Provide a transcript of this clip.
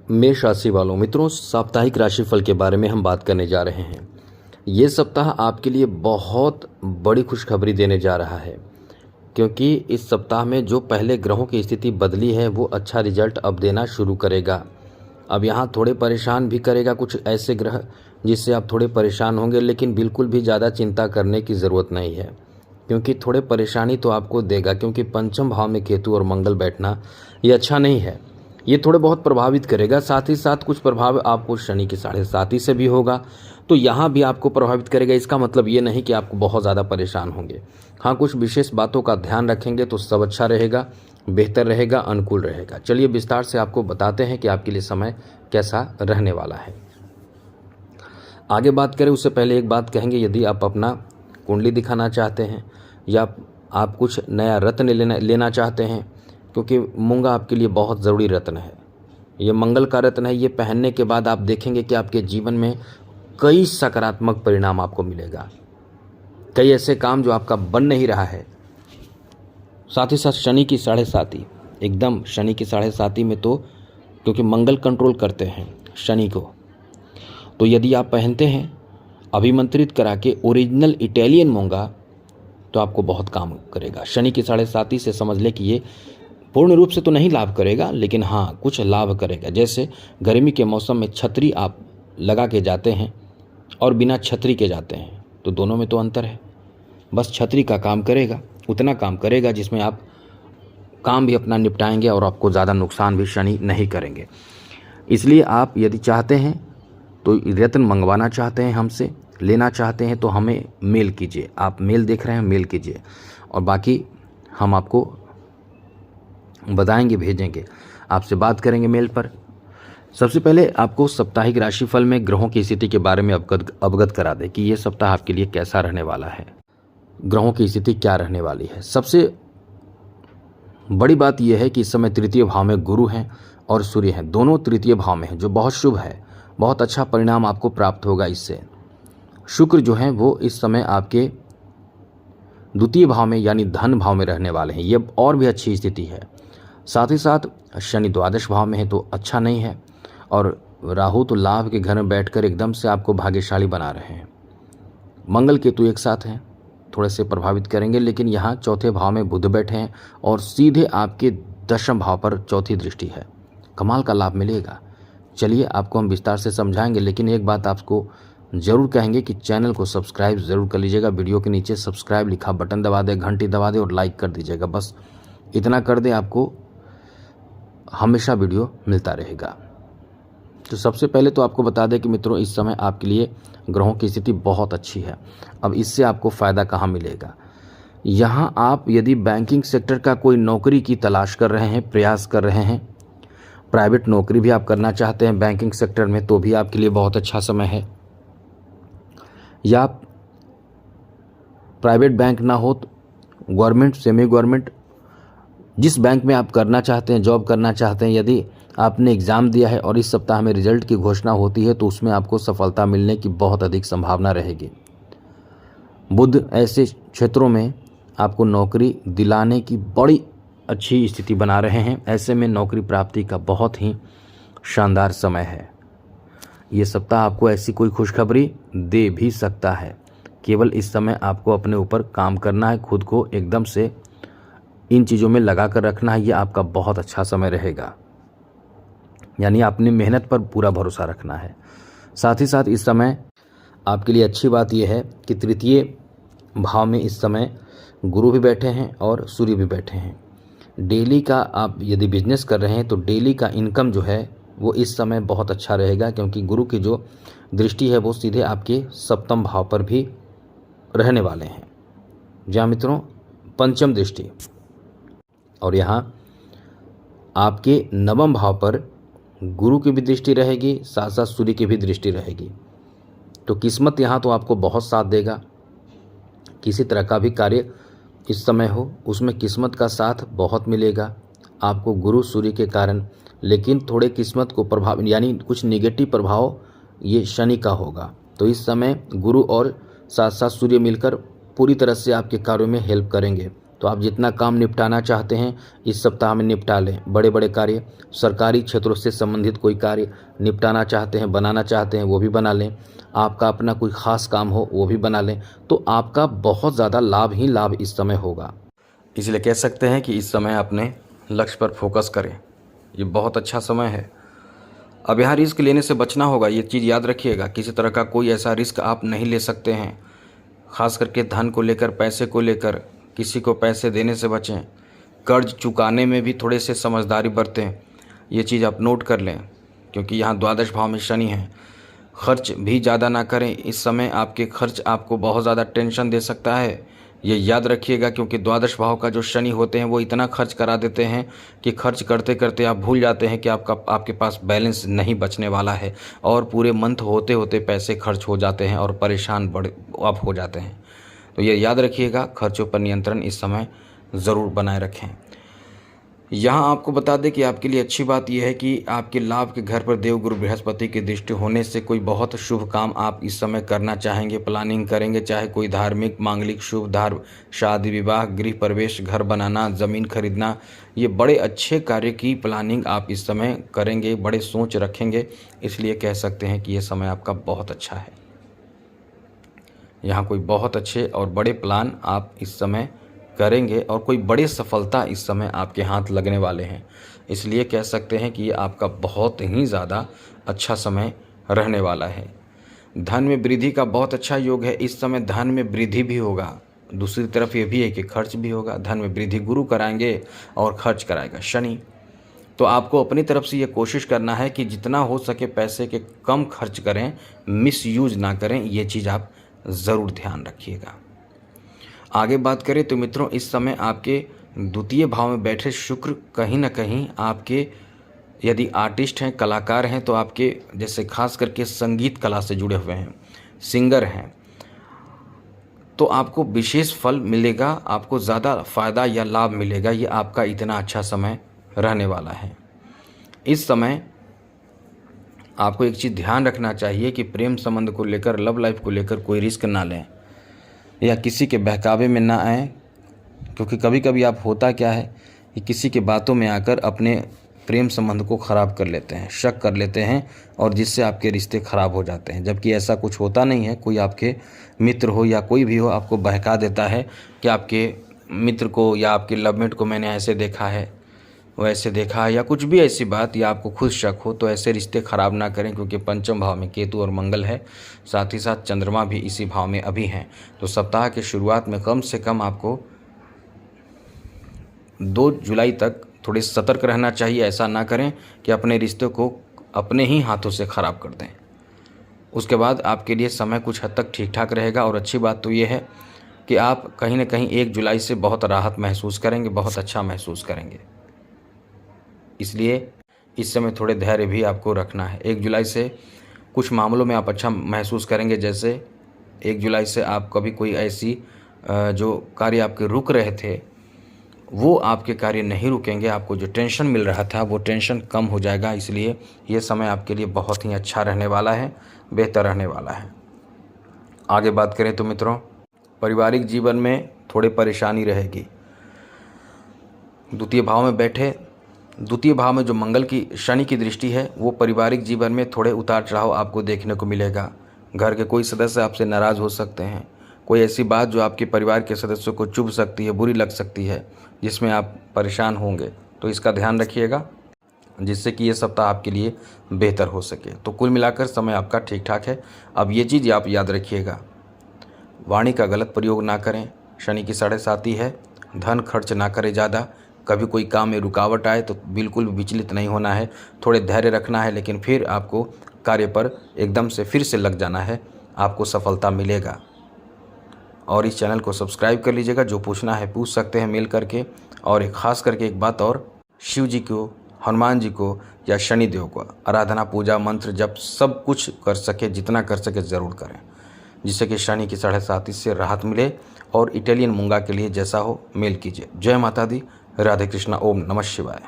मेष राशि वालों मित्रों, साप्ताहिक राशिफल के बारे में हम बात करने जा रहे हैं। ये सप्ताह आपके लिए बहुत बड़ी खुशखबरी देने जा रहा है, क्योंकि इस सप्ताह में जो पहले ग्रहों की स्थिति बदली है वो अच्छा रिजल्ट अब देना शुरू करेगा। अब यहाँ थोड़े परेशान भी करेगा कुछ ऐसे ग्रह जिससे आप थोड़े परेशान होंगे, लेकिन बिल्कुल भी ज़्यादा चिंता करने की ज़रूरत नहीं है, क्योंकि थोड़े परेशानी तो आपको देगा, क्योंकि पंचम भाव में केतु और मंगल बैठना ये अच्छा नहीं है। ये थोड़े बहुत प्रभावित करेगा। साथ ही साथ कुछ प्रभाव आपको शनि की 7.5 से भी होगा, तो यहाँ भी आपको प्रभावित करेगा। इसका मतलब ये नहीं कि आपको बहुत ज़्यादा परेशान होंगे। हाँ, कुछ विशेष बातों का ध्यान रखेंगे तो सब अच्छा रहेगा, बेहतर रहेगा, अनुकूल रहेगा। चलिए विस्तार से आपको बताते हैं कि आपके लिए समय कैसा रहने वाला है। आगे बात करें उससे पहले एक बात कहेंगे, यदि आप अपना कुंडली दिखाना चाहते हैं या आप कुछ नया रत्न लेना चाहते हैं, क्योंकि मूंगा आपके लिए बहुत ज़रूरी रत्न है। ये मंगल का रत्न है। ये पहनने के बाद आप देखेंगे कि आपके जीवन में कई सकारात्मक परिणाम आपको मिलेगा। कई ऐसे काम जो आपका बन नहीं रहा है। साथ ही साथ शनि की 7.5 एकदम शनि की 7.5 में, तो क्योंकि मंगल कंट्रोल करते हैं शनि को, तो यदि आप पहनते हैं अभिमंत्रित करा के ओरिजिनल इटालियन मूंगा, तो आपको बहुत काम करेगा। शनि की 7.5 से समझ ले कि ये पूर्ण रूप से तो नहीं लाभ करेगा, लेकिन हाँ कुछ लाभ करेगा। जैसे गर्मी के मौसम में छतरी आप लगा के जाते हैं और बिना छतरी के जाते हैं, तो दोनों में तो अंतर है। बस छतरी का काम करेगा, उतना काम करेगा जिसमें आप काम भी अपना निपटाएंगे और आपको ज़्यादा नुकसान भी शनि नहीं करेंगे। इसलिए आप यदि चाहते हैं तो रत्न मंगवाना चाहते हैं हमसे, लेना चाहते हैं, तो हमें मेल कीजिए। आप मेल देख रहे हैं, मेल कीजिए और बाकी हम आपको बताएंगे, भेजेंगे, आपसे बात करेंगे मेल पर। सबसे पहले आपको साप्ताहिक राशिफल में ग्रहों की स्थिति के बारे में अवगत करा दें कि ये सप्ताह आपके लिए कैसा रहने वाला है, ग्रहों की स्थिति क्या रहने वाली है। सबसे बड़ी बात यह है कि इस समय तृतीय भाव में गुरु हैं और सूर्य हैं, दोनों तृतीय भाव में हैं, जो बहुत शुभ है। बहुत अच्छा परिणाम आपको प्राप्त होगा इससे। शुक्र जो हैं वो इस समय आपके द्वितीय भाव में यानी धन भाव में रहने वाले हैं, ये और भी अच्छी स्थिति है। साथ ही साथ शनि द्वादश भाव में है, तो अच्छा नहीं है, और राहु तो लाभ के घर में बैठकर एकदम से आपको भाग्यशाली बना रहे हैं। मंगल केतु एक साथ हैं, थोड़े से प्रभावित करेंगे, लेकिन यहाँ चौथे भाव में बुध बैठे हैं और सीधे आपके दशम भाव पर चौथी दृष्टि है। कमाल का लाभ मिलेगा। चलिए आपको हम विस्तार से समझाएंगे, लेकिन एक बात आपको ज़रूर कहेंगे कि चैनल को सब्सक्राइब ज़रूर कर लीजिएगा। वीडियो के नीचे सब्सक्राइब लिखा बटन दबा दें, घंटी दबा दें और लाइक कर दीजिएगा। बस इतना कर दें, आपको हमेशा वीडियो मिलता रहेगा। तो सबसे पहले तो आपको बता दें कि मित्रों, इस समय आपके लिए ग्रहों की स्थिति बहुत अच्छी है। अब इससे आपको फ़ायदा कहाँ मिलेगा? यहाँ आप यदि बैंकिंग सेक्टर का कोई नौकरी की तलाश कर रहे हैं, प्रयास कर रहे हैं, प्राइवेट नौकरी भी आप करना चाहते हैं बैंकिंग सेक्टर में, तो भी आपके लिए बहुत अच्छा समय है। या प्राइवेट बैंक ना हो तो गवर्नमेंट, सेमी गवर्नमेंट, जिस बैंक में आप करना चाहते हैं, जॉब करना चाहते हैं, यदि आपने एग्ज़ाम दिया है और इस सप्ताह में रिजल्ट की घोषणा होती है, तो उसमें आपको सफलता मिलने की बहुत अधिक संभावना रहेगी। बुध ऐसे क्षेत्रों में आपको नौकरी दिलाने की बड़ी अच्छी स्थिति बना रहे हैं। ऐसे में नौकरी प्राप्ति का बहुत ही शानदार समय है। ये सप्ताह आपको ऐसी कोई खुशखबरी दे भी सकता है। केवल इस समय आपको अपने ऊपर काम करना है, खुद को एकदम से इन चीज़ों में लगा कर रखना है। ये आपका बहुत अच्छा समय रहेगा, यानी अपनी मेहनत पर पूरा भरोसा रखना है। साथ ही साथ इस समय आपके लिए अच्छी बात यह है कि तृतीय भाव में इस समय गुरु भी बैठे हैं और सूर्य भी बैठे हैं। डेली का आप यदि बिजनेस कर रहे हैं तो डेली का इनकम जो है वो इस समय बहुत अच्छा रहेगा, क्योंकि गुरु की जो दृष्टि है वो सीधे आपके सप्तम भाव पर भी रहने वाले हैं। जहाँ मित्रों पंचम दृष्टि, और यहाँ आपके नवम भाव पर गुरु की भी दृष्टि रहेगी, साथ साथ सूर्य की भी दृष्टि रहेगी। तो किस्मत यहाँ तो आपको बहुत साथ देगा। किसी तरह का भी कार्य इस समय हो, उसमें किस्मत का साथ बहुत मिलेगा आपको गुरु सूर्य के कारण। लेकिन थोड़े किस्मत को प्रभाव, यानी कुछ निगेटिव प्रभाव ये शनि का होगा। तो इस समय गुरु और साथ साथ सूर्य मिलकर पूरी तरह से आपके कार्यों में हेल्प करेंगे। तो आप जितना काम निपटाना चाहते हैं इस सप्ताह में निपटा लें। बड़े बड़े कार्य, सरकारी क्षेत्रों से संबंधित कोई कार्य निपटाना चाहते हैं, बनाना चाहते हैं, वो भी बना लें। आपका अपना कोई ख़ास काम हो वो भी बना लें, तो आपका बहुत ज़्यादा लाभ ही लाभ इस समय होगा। इसलिए कह सकते हैं कि इस समय अपने लक्ष्य पर फोकस करें, ये बहुत अच्छा समय है। अब यहाँ रिस्क लेने से बचना होगा, ये चीज़ याद रखिएगा। किसी तरह का कोई ऐसा रिस्क आप नहीं ले सकते हैं, ख़ास करके धन को लेकर, पैसे को लेकर किसी को पैसे देने से बचें। कर्ज चुकाने में भी थोड़े से समझदारी बरतें, ये चीज़ आप नोट कर लें, क्योंकि यहाँ द्वादश भाव में शनि है। खर्च भी ज़्यादा ना करें, इस समय आपके खर्च आपको बहुत ज़्यादा टेंशन दे सकता है, ये याद रखिएगा। क्योंकि द्वादश भाव का जो शनि होते हैं वो इतना खर्च करा देते हैं कि खर्च करते करते आप भूल जाते हैं कि आपके पास बैलेंस नहीं बचने वाला है, और पूरे मंथ होते होते पैसे खर्च हो जाते हैं और परेशान आप हो जाते हैं। तो ये याद रखिएगा, खर्चों पर नियंत्रण इस समय ज़रूर बनाए रखें। यहाँ आपको बता दें कि आपके लिए अच्छी बात यह है कि आपके लाभ के घर पर देवगुरु बृहस्पति की दृष्टि होने से कोई बहुत शुभ काम आप इस समय करना चाहेंगे, प्लानिंग करेंगे, चाहे कोई धार्मिक, मांगलिक, शुभ, शादी विवाह, गृह प्रवेश, घर बनाना, ज़मीन खरीदना, ये बड़े अच्छे कार्य की प्लानिंग आप इस समय करेंगे, बड़े सोच रखेंगे। इसलिए कह सकते हैं कि ये समय आपका बहुत अच्छा है। यहाँ कोई बहुत अच्छे और बड़े प्लान आप इस समय करेंगे और कोई बड़ी सफलता इस समय आपके हाथ लगने वाले हैं। इसलिए कह सकते हैं कि ये आपका बहुत ही ज़्यादा अच्छा समय रहने वाला है। धन में वृद्धि का बहुत अच्छा योग है, इस समय धन में वृद्धि भी होगा। दूसरी तरफ ये भी है कि खर्च भी होगा। धन में वृद्धि गुरु कराएंगे और खर्च कराएगा शनि। तो आपको अपनी तरफ से ये कोशिश करना है कि जितना हो सके पैसे के कम खर्च करें, मिसयूज ना करें, ये चीज़ आप ज़रूर ध्यान रखिएगा। आगे बात करें तो मित्रों, इस समय आपके द्वितीय भाव में बैठे शुक्र कहीं ना कहीं आपके, यदि आर्टिस्ट हैं, कलाकार हैं, तो आपके जैसे खास करके संगीत कला से जुड़े हुए हैं, सिंगर हैं, तो आपको विशेष फल मिलेगा, आपको ज़्यादा फ़ायदा या लाभ मिलेगा। ये आपका इतना अच्छा समय रहने वाला है। इस समय आपको एक चीज़ ध्यान रखना चाहिए कि प्रेम संबंध को लेकर, लव लाइफ को लेकर कोई रिस्क ना लें या किसी के बहकावे में ना आएँ, क्योंकि कभी कभी आप होता क्या है कि किसी के बातों में आकर अपने प्रेम संबंध को ख़राब कर लेते हैं, शक कर लेते हैं, और जिससे आपके रिश्ते ख़राब हो जाते हैं। जबकि ऐसा कुछ होता नहीं है। कोई आपके मित्र हो या कोई भी हो आपको बहका देता है कि आपके मित्र को या आपके लवमेट को मैंने ऐसे देखा है, वैसे देखा है, या कुछ भी ऐसी बात, या आपको खुद शक हो, तो ऐसे रिश्ते ख़राब ना करें। क्योंकि पंचम भाव में केतु और मंगल है, साथ ही साथ चंद्रमा भी इसी भाव में अभी हैं। तो सप्ताह के शुरुआत में कम से कम आपको 2 जुलाई तक थोड़े सतर्क रहना चाहिए। ऐसा ना करें कि अपने रिश्ते को अपने ही हाथों से ख़राब कर दें। उसके बाद आपके लिए समय कुछ हद तक ठीक ठाक रहेगा। और अच्छी बात तो ये है कि आप कहीं ना कहीं 1 जुलाई से बहुत राहत महसूस करेंगे, बहुत अच्छा महसूस करेंगे। इसलिए इस समय थोड़े धैर्य भी आपको रखना है। 1 जुलाई से कुछ मामलों में आप अच्छा महसूस करेंगे। जैसे 1 जुलाई से आप कभी कोई ऐसी जो कार्य आपके रुक रहे थे, वो आपके कार्य नहीं रुकेंगे। आपको जो टेंशन मिल रहा था वो टेंशन कम हो जाएगा। इसलिए ये समय आपके लिए बहुत ही अच्छा रहने वाला है, बेहतर रहने वाला है। आगे बात करें तो मित्रों, पारिवारिक जीवन में थोड़ी परेशानी रहेगी। द्वितीय भाव में जो मंगल की, शनि की दृष्टि है, वो पारिवारिक जीवन में थोड़े उतार चढ़ाव आपको देखने को मिलेगा। घर के कोई सदस्य आपसे नाराज़ हो सकते हैं। कोई ऐसी बात जो आपके परिवार के सदस्यों को चुभ सकती है, बुरी लग सकती है, जिसमें आप परेशान होंगे। तो इसका ध्यान रखिएगा, जिससे कि ये सप्ताह आपके लिए बेहतर हो सके। तो कुल मिलाकर समय आपका ठीक ठाक है। अब ये चीज़ आप याद रखिएगा, वाणी का गलत प्रयोग ना करें। शनि की 7.5 है। धन खर्च ना करें ज़्यादा। कभी कोई काम में रुकावट आए तो बिल्कुल विचलित नहीं होना है, थोड़े धैर्य रखना है, लेकिन फिर आपको कार्य पर एकदम से फिर से लग जाना है, आपको सफलता मिलेगा। और इस चैनल को सब्सक्राइब कर लीजिएगा। जो पूछना है पूछ सकते हैं मेल करके। और एक ख़ास करके एक बात और, शिव जी को, हनुमान जी को या शनिदेव को आराधना, पूजा, मंत्र जप सब कुछ कर सके, जितना कर सके ज़रूर करें, जिससे कि शनि की 7.5 से राहत मिले। और इटालियन मूंगा के लिए जैसा हो मेल कीजिए। जय माता दी, राधे कृष्णा, ओम नमः शिवाय।